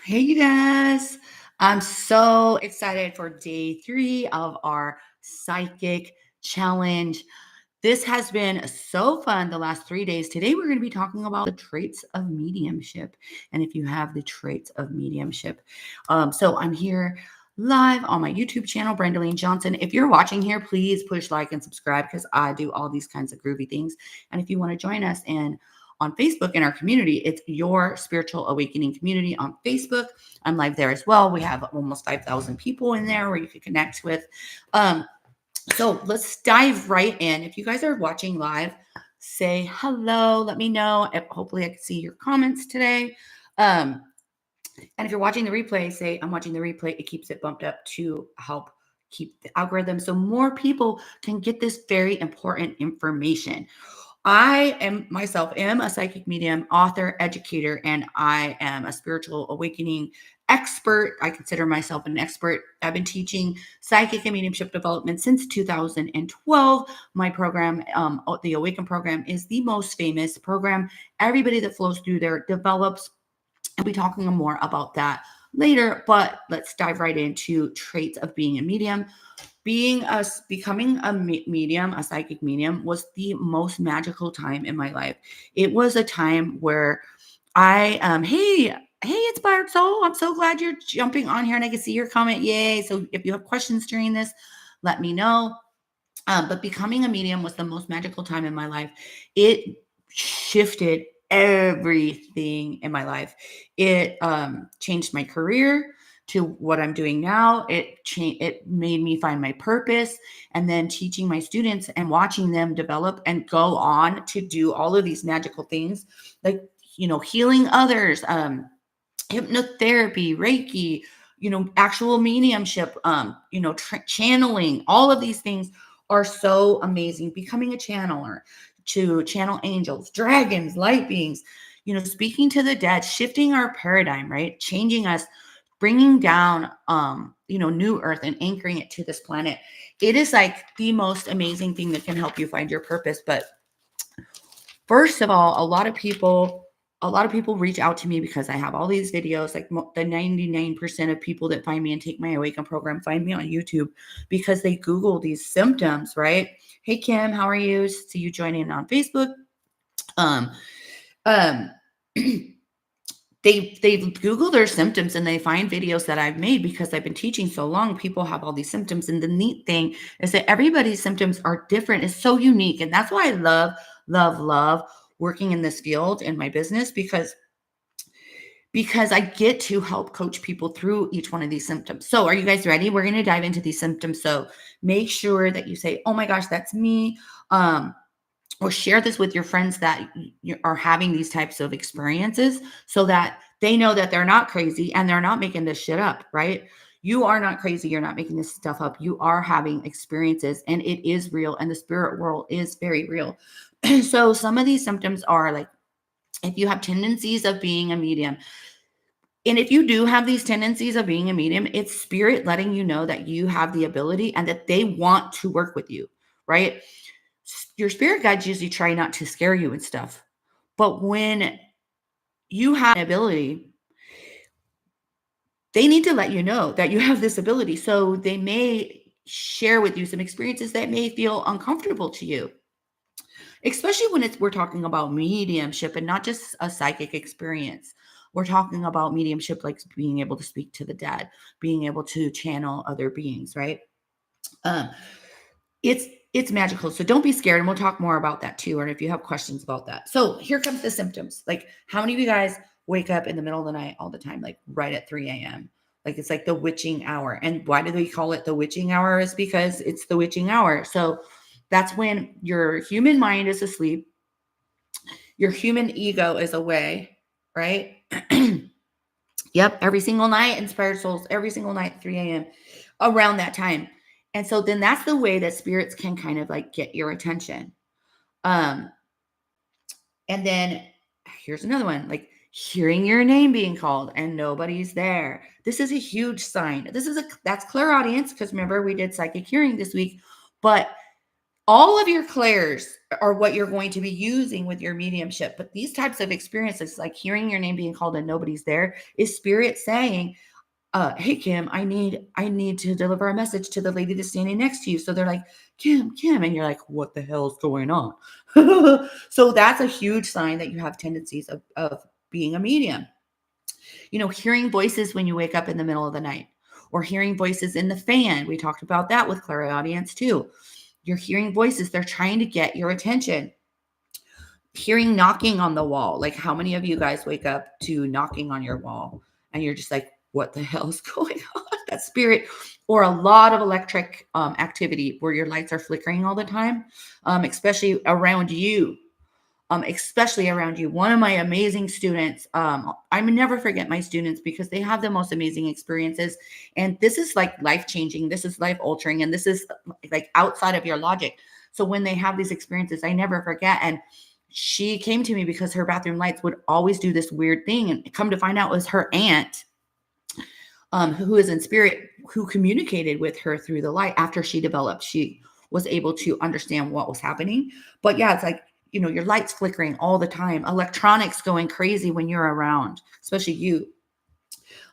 Hey, you guys. I'm so excited for day 3 of our psychic challenge. This has been so fun the last 3 days. Today, we're going to be talking about the traits of mediumship and if you have the traits of mediumship. So, I'm here live on my YouTube channel, Brandaline Johnson. If you're watching here, please push like and subscribe because I do all these kinds of groovy things. And if you want to join us on Facebook in our community, it's Your Spiritual Awakening Community on Facebook. I'm live there as well. We have almost 5,000 people in there where you can connect with. So let's dive right in. If you guys are watching live, say hello. Let me know. Hopefully, I can see your comments today. And if you're watching the replay, say I'm watching the replay. It keeps it bumped up to help keep the algorithm so more people can get this very important information. I am myself am a psychic medium, author, educator, and I am a spiritual awakening expert. I consider myself an expert. I've been teaching psychic and mediumship development since 2012. My program, the Awaken program, is the most famous program. Everybody that flows through there develops. I'll be talking more about that later, but let's dive right into traits of being a medium. Becoming a medium, a psychic medium, was the most magical time in my life. It was a time where hey, inspired soul, I'm so glad you're jumping on here and I can see your comment. Yay. So if you have questions during this, let me know. But becoming a medium was the most magical time in my life. It shifted everything in my life. It changed my career to what I'm doing now. It made me find my purpose, and then teaching my students and watching them develop and go on to do all of these magical things, like healing others, hypnotherapy, Reiki, actual mediumship, channeling. All of these things are so amazing. Becoming a channeler, to channel angels, dragons, light beings, speaking to the dead, shifting our paradigm, right? Changing us, bringing down, new earth and anchoring it to this planet. It is like the most amazing thing that can help you find your purpose. But first of all, a lot of people reach out to me because I have all these videos. Like the 99% of people that find me and take my Awaken program find me on YouTube because they Google these symptoms, right? Hey Kim, how are you? See you joining on Facebook. Um, um, they Google their symptoms and they find videos that I've made because I've been teaching so long. People have all these symptoms, and the neat thing is that everybody's symptoms are different. It's so unique, and that's why I love working in this field in my business because I get to help coach people through each one of these symptoms. So, are you guys ready? We're going to dive into these symptoms. So, make sure that you say, "Oh my gosh, that's me." Or share this with your friends that are having these types of experiences so that they know that they're not crazy and they're not making this shit up, right? You are not crazy. You're not making this stuff up. You are having experiences and it is real, and the spirit world is very real. So, some of these symptoms are like if you have tendencies of being a medium, and if you do have these tendencies of being a medium, it's spirit letting you know that you have the ability and that they want to work with you, right? Your spirit guides usually try not to scare you and stuff. But when you have an ability, they need to let you know that you have this ability. So they may share with you some experiences that may feel uncomfortable to you, especially when we're talking about mediumship and not just a psychic experience. We're talking about mediumship like being able to speak to the dead, being able to channel other beings, right? Um, it's magical. So don't be scared. And we'll talk more about that too. Or if you have questions about that. So here comes the symptoms. Like, how many of you guys wake up in the middle of the night all the time, like right at 3 a.m.? Like it's like the witching hour. And why do they call it the witching hour? Is because it's the witching hour. So that's when your human mind is asleep, your human ego is away, right? Yep, every single night, inspired souls, every single night, 3 a.m. around that time. And so then that's the way that spirits can kind of like get your attention. Um, and then here's another one, like hearing your name being called and nobody's there. This is a huge sign. That's clairaudience, because remember we did psychic hearing this week, but all of your clairs are what you're going to be using with your mediumship. But these types of experiences, like hearing your name being called and nobody's there, is spirit saying, hey Kim, I need to deliver a message to the lady that's standing next to you. So they're like, Kim, and you're like, what the hell's going on? So that's a huge sign that you have tendencies of being a medium. Hearing voices when you wake up in the middle of the night, or hearing voices in the fan. We talked about that with clairaudience too. You're hearing voices, they're trying to get your attention. Hearing knocking on the wall. Like, how many of you guys wake up to knocking on your wall and you're just like, what the hell is going on? That spirit. Or a lot of electric activity where your lights are flickering all the time, especially around you. Especially around you. One of my amazing students, I never forget my students because they have the most amazing experiences. And this is like life changing. This is life altering. And this is like outside of your logic. So when they have these experiences, I never forget. And she came to me because her bathroom lights would always do this weird thing. And come to find out, it was her aunt, who is in spirit, who communicated with her through the light after she developed. She was able to understand what was happening. But yeah, it's like, your lights flickering all the time, electronics going crazy when you're around, especially you.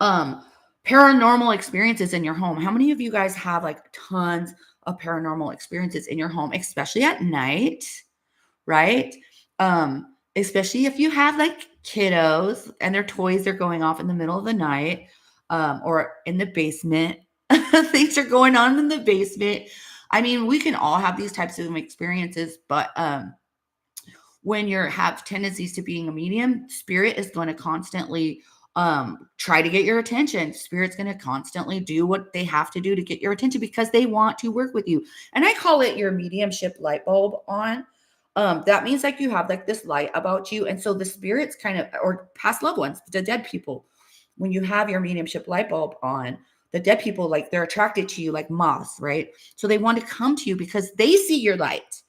Paranormal experiences in your home. How many of you guys have like tons of paranormal experiences in your home, especially at night, right? Especially if you have like kiddos and their toys are going off in the middle of the night, or in the basement. Things are going on in the basement. I mean, we can all have these types of experiences, but when you have tendencies to being a medium, spirit is going to constantly try to get your attention. Spirit's going to constantly do what they have to do to get your attention because they want to work with you. And I call it your mediumship light bulb on. That means like you have like this light about you. And so the spirits kind of, or past loved ones, the dead people, when you have your mediumship light bulb on, the dead people, like they're attracted to you like moths, right? So they want to come to you because they see your light.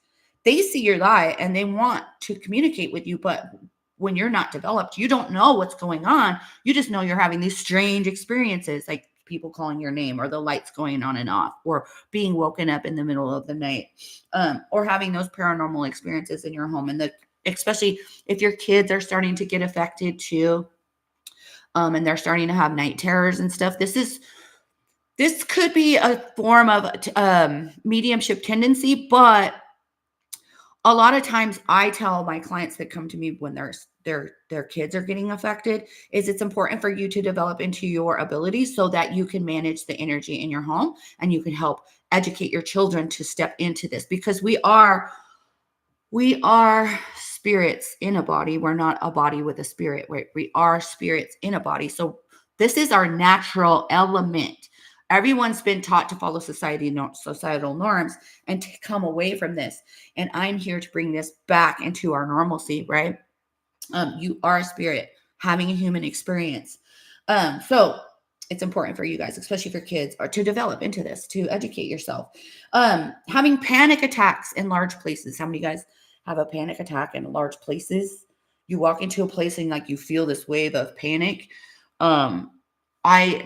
They see your light and they want to communicate with you. But when you're not developed, you don't know what's going on. You just know you're having these strange experiences, like people calling your name, or the lights going on and off, or being woken up in the middle of the night, or having those paranormal experiences in your home. And especially if your kids are starting to get affected too, and they're starting to have night terrors and stuff. This could be a form of mediumship tendency, but a lot of times I tell my clients that come to me when their kids are getting affected, is it's important for you to develop into your abilities so that you can manage the energy in your home and you can help educate your children to step into this, because we are spirits in a body. We're not a body with a spirit. We are spirits in a body. So this is our natural element. Everyone's been taught to follow societal norms and to come away from this. And I'm here to bring this back into our normalcy, right? You are a spirit having a human experience. So it's important for you guys, especially for kids, or to develop into this, to educate yourself. Having panic attacks in large places. How many guys have a panic attack in large places? You walk into a place and like you feel this wave of panic.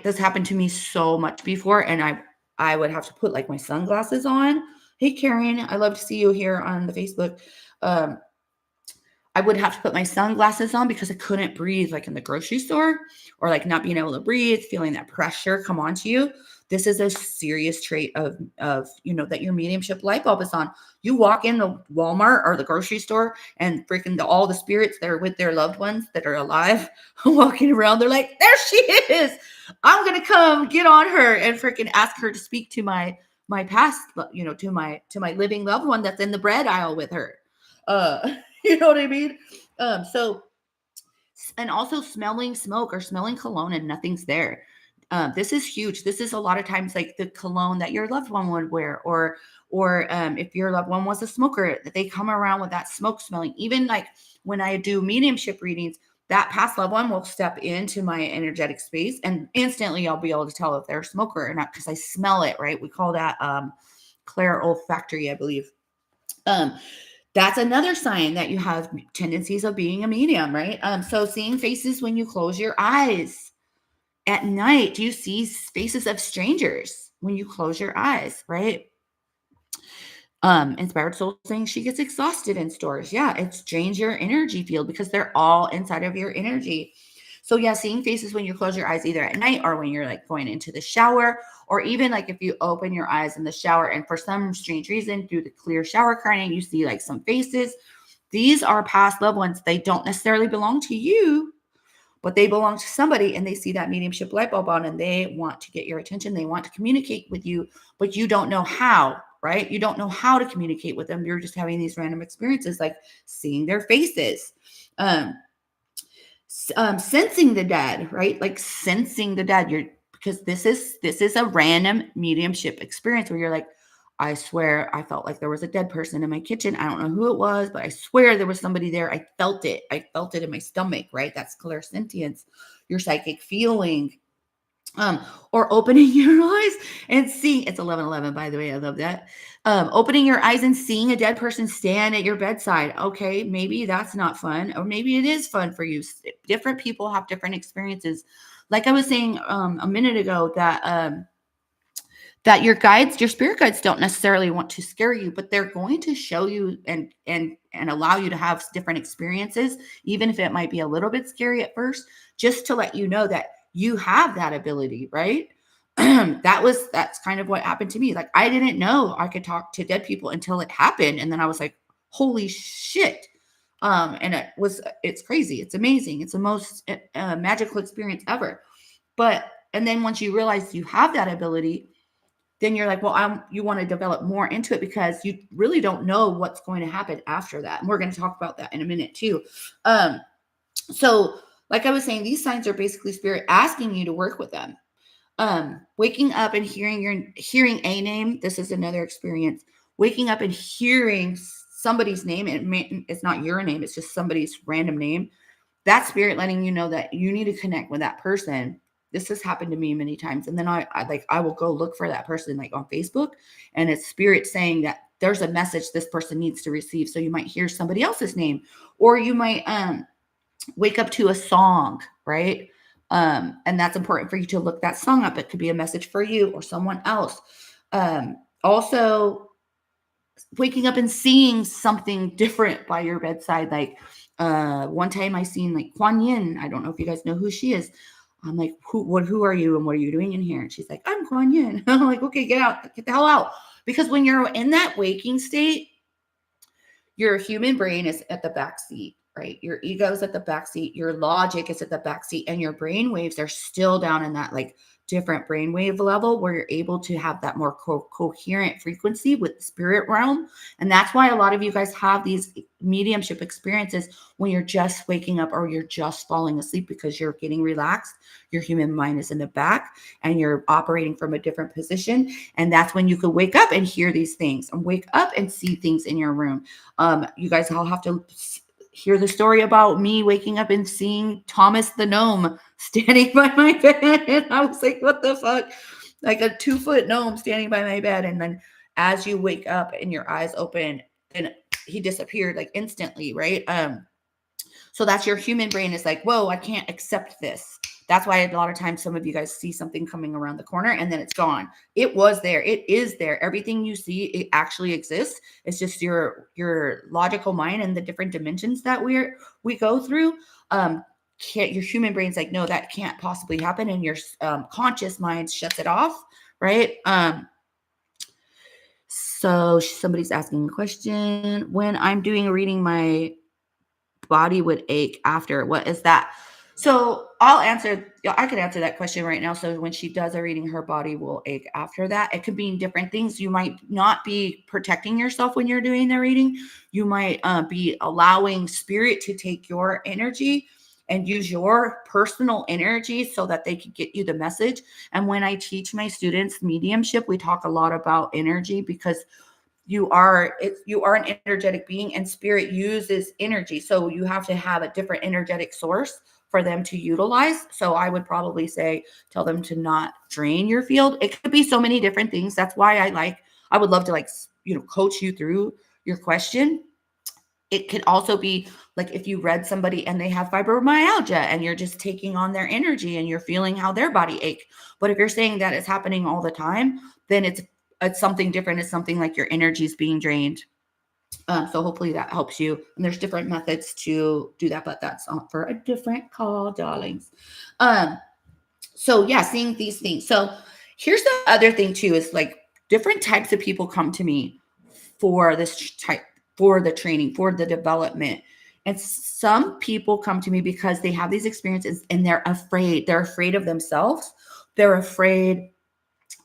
This happened to me so much before, and I would have to put like my sunglasses on. Hey Karen, I love to see you here on the Facebook. I would have to put my sunglasses on because I couldn't breathe, like in the grocery store, or like not being able to breathe, feeling that pressure come onto you. This is a serious trait of that your mediumship light bulb is on. You walk in the Walmart or the grocery store and freaking all the spirits that are with their loved ones that are alive walking around, they're like, there she is. I'm gonna come get on her and freaking ask her to speak to my past, to my living loved one that's in the bread aisle with her. You know what I mean? So, and also smelling smoke or smelling cologne and nothing's there. This is huge. This is a lot of times like the cologne that your loved one would wear, or if your loved one was a smoker, they come around with that smoke smelling. Even like when I do mediumship readings, that past loved one will step into my energetic space, and instantly I'll be able to tell if they're a smoker or not because I smell it. Right? We call that clair olfactory, I believe. That's another sign that you have tendencies of being a medium, right? So seeing faces when you close your eyes at night. Do you see faces of strangers when you close your eyes, right? Inspired Soul saying she gets exhausted in stores. Yeah, it drains your energy field because they're all inside of your energy. So yeah, seeing faces when you close your eyes either at night or when you're like going into the shower, or even like if you open your eyes in the shower and for some strange reason through the clear shower curtain you see like some faces. These are past loved ones. They don't necessarily belong to you, but they belong to somebody, and they see that mediumship light bulb on and they want to get your attention. They want to communicate with you, but you don't know how, right? You don't know how to communicate with them. You're just having these random experiences like seeing their faces. Um, Sensing the dead, right? Like sensing the dead. You're because this is a random mediumship experience where you're like, I swear I felt like there was a dead person in my kitchen. I don't know who it was, but I swear there was somebody there. I felt it. I felt it in my stomach, right? That's clairsentience, your psychic feeling. Um, or opening your eyes and seeing, it's 11:11, by the way. I love that. Opening your eyes and seeing a dead person stand at your bedside. Okay, maybe that's not fun, or maybe it is fun for you. Different people have different experiences. Like I was saying a minute ago, that your guides, your spirit guides, don't necessarily want to scare you, but they're going to show you and allow you to have different experiences, even if it might be a little bit scary at first, just to let you know that you have that ability, right? That's kind of what happened to me. Like I didn't know I could talk to dead people until it happened, and then I was like, holy shit. And it's crazy, it's amazing, it's the most magical experience ever. But and then once you realize you have that ability, then you're like, well, you want to develop more into it because you really don't know what's going to happen after that. And we're going to talk about that in a minute too. So like I was saying, these signs are basically spirit asking you to work with them. Waking up and hearing a name. This is another experience. Waking up and hearing somebody's name. It's not your name. It's just somebody's random name. That spirit letting you know that you need to connect with that person. This has happened to me many times. And then I will go look for that person like on Facebook, and it's spirit saying that there's a message this person needs to receive. So you might hear somebody else's name, or you might wake up to a song, right? And that's important for you to look that song up. It could be a message for you or someone else. Also waking up and seeing something different by your bedside. Like one time I seen like Kuan Yin. I don't know if you guys know who she is. I'm like, who are you and what are you doing in here? And she's like, I'm Kuan Yin. I'm like, okay, get the hell out. Because when you're in that waking state, your human brain is at the back seat, right? Your ego is at the back seat, your logic is at the back seat, and your brain waves are still down in that like different brainwave level where you're able to have that more coherent frequency with the spirit realm. And that's why a lot of you guys have these mediumship experiences when you're just waking up or you're just falling asleep because you're getting relaxed. Your human mind is in the back and you're operating from a different position. And that's when you could wake up and hear these things and wake up and see things in your room. You guys all have to hear the story about me waking up and seeing Thomas the gnome standing by my bed. And I was like, what the fuck? Like a 2-foot gnome standing by my bed. And then as you wake up and your eyes open, then he disappeared like instantly, right? So that's your human brain is like, whoa, I can't accept this. That's why a lot of times some of you guys see something coming around the corner and then it's gone. It was there. It is there. Everything you see, it actually exists. It's just your logical mind and the different dimensions that we go through. Your human brain's like, no, that can't possibly happen. And your conscious mind shuts it off, right? So somebody's asking a question. When I'm doing a reading, my body would ache after. What is that? So I could answer that question right now. So when she does a reading, her body will ache after that. It could mean different things. You might not be protecting yourself when you're doing the reading. You might be allowing spirit to take your energy and use your personal energy so that they could get you the message. And when I teach my students mediumship, we talk a lot about energy because you are an energetic being and spirit uses energy. So you have to have a different energetic source for them to utilize. So I would probably say, tell them to not drain your field. It could be so many different things. That's why I would love to coach you through your question. It could also be like if you read somebody and they have fibromyalgia and you're just taking on their energy and you're feeling how their body ache. But if you're saying that it's happening all the time, then it's it's something different. It's something like your energy is being drained. So hopefully that helps you. And there's different methods to do that, but that's for a different call, darlings. So yeah, seeing these things. So here's the other thing too, is like different types of people come to me for this type, for the training, for the development. And some people come to me because they have these experiences and they're afraid. They're afraid of themselves. They're afraid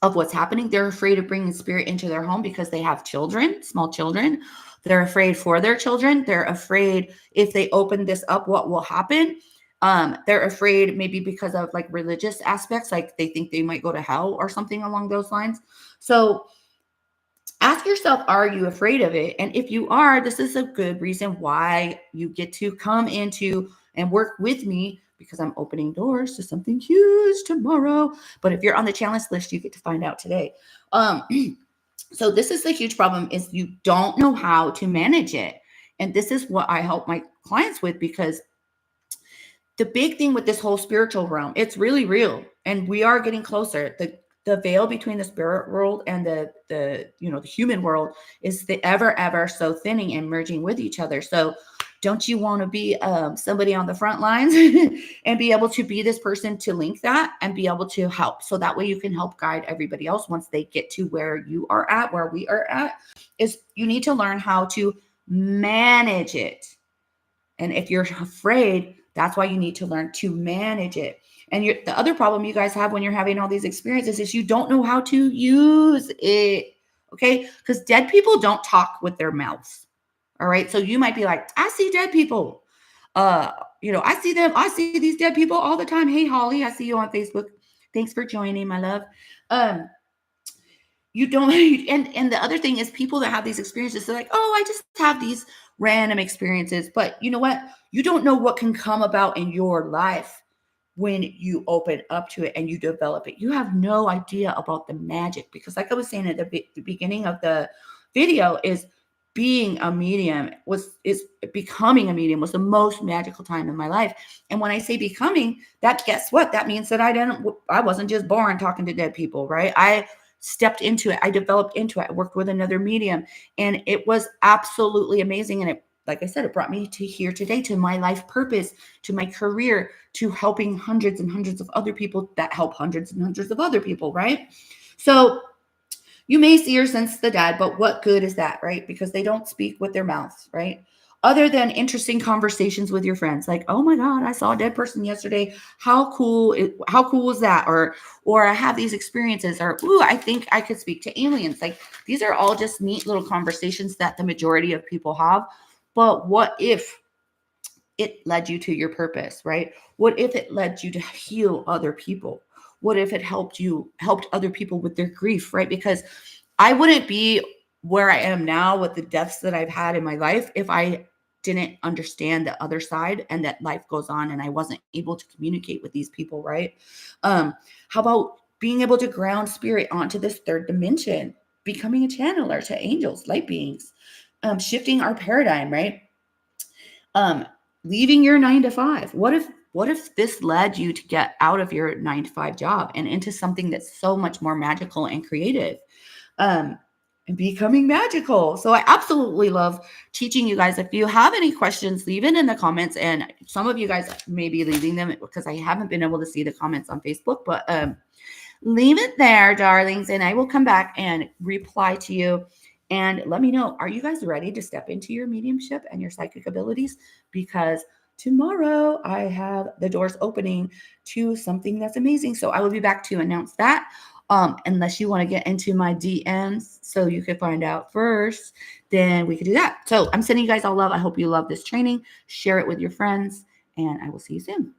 of what's happening. They're afraid of bringing spirit into their home because they have children, small children. They're afraid for their children. They're afraid if they open this up, what will happen? They're afraid maybe because of like religious aspects, like they think they might go to hell or something along those lines. So ask yourself, are you afraid of it? And if you are, this is a good reason why you get to come into and work with me, because I'm opening doors to something huge tomorrow. But if you're on the challenge list, you get to find out today. So this is the huge problem, is you don't know how to manage it. And this is what I help my clients with, because the big thing with this whole spiritual realm, it's really real. And we are getting closer. The veil between the spirit world and the human world is the ever so thinning and merging with each other. So don't you want to be somebody on the front lines and be able to be this person to link that and be able to help? So that way you can help guide everybody else once they get to where you are at, where we are at. Is you need to learn how to manage it. And if you're afraid, that's why you need to learn to manage it. And the other problem you guys have when you're having all these experiences is you don't know how to use it. Okay. Because dead people don't talk with their mouths. All right. So you might be like, I see dead people. I see them. I see these dead people all the time. Hey, Holly, I see you on Facebook. Thanks for joining, my love. You don't, and the other thing is, people that have these experiences, they're like, oh, I just have these random experiences. But you know what? You don't know what can come about in your life when you open up to it and you develop it. You have no idea about the magic, because like I was saying at the beginning of the video, is being a medium becoming a medium was the most magical time in my life. And when I say becoming, that, guess what? That means that I wasn't just born talking to dead people, right? I stepped into it. I developed into it. I worked with another medium, and it was absolutely amazing. And it, like I said, it brought me to here today, to my life purpose, to my career, to helping hundreds and hundreds of other people that help hundreds and hundreds of other people, right? So you may see or sense the dead, but what good is that, right? Because they don't speak with their mouths, right? Other than interesting conversations with your friends, like, oh my God, I saw a dead person yesterday. How cool was that? Or I have these experiences, or, ooh, I think I could speak to aliens. Like, these are all just neat little conversations that the majority of people have. But what if it led you to your purpose, right? What if it led you to heal other people? What if it helped other people with their grief, right? Because I wouldn't be where I am now with the deaths that I've had in my life if I didn't understand the other side, and that life goes on, and I wasn't able to communicate with these people, right? How about being able to ground spirit onto this third dimension, becoming a channeler to angels, light beings, shifting our paradigm, right? Leaving your 9 to 5. What if this led you to get out of your 9 to 5 job and into something that's so much more magical and creative, and becoming magical? So I absolutely love teaching you guys. If you have any questions, leave it in the comments. And some of you guys may be leaving them because I haven't been able to see the comments on Facebook, but leave it there, darlings, and I will come back and reply to you. And let me know, are you guys ready to step into your mediumship and your psychic abilities? Because tomorrow I have the doors opening to something that's amazing. So I will be back to announce that. Unless you want to get into my DMs so you can find out first, then we could do that. So I'm sending you guys all love. I hope you love this training. Share it with your friends, and I will see you soon.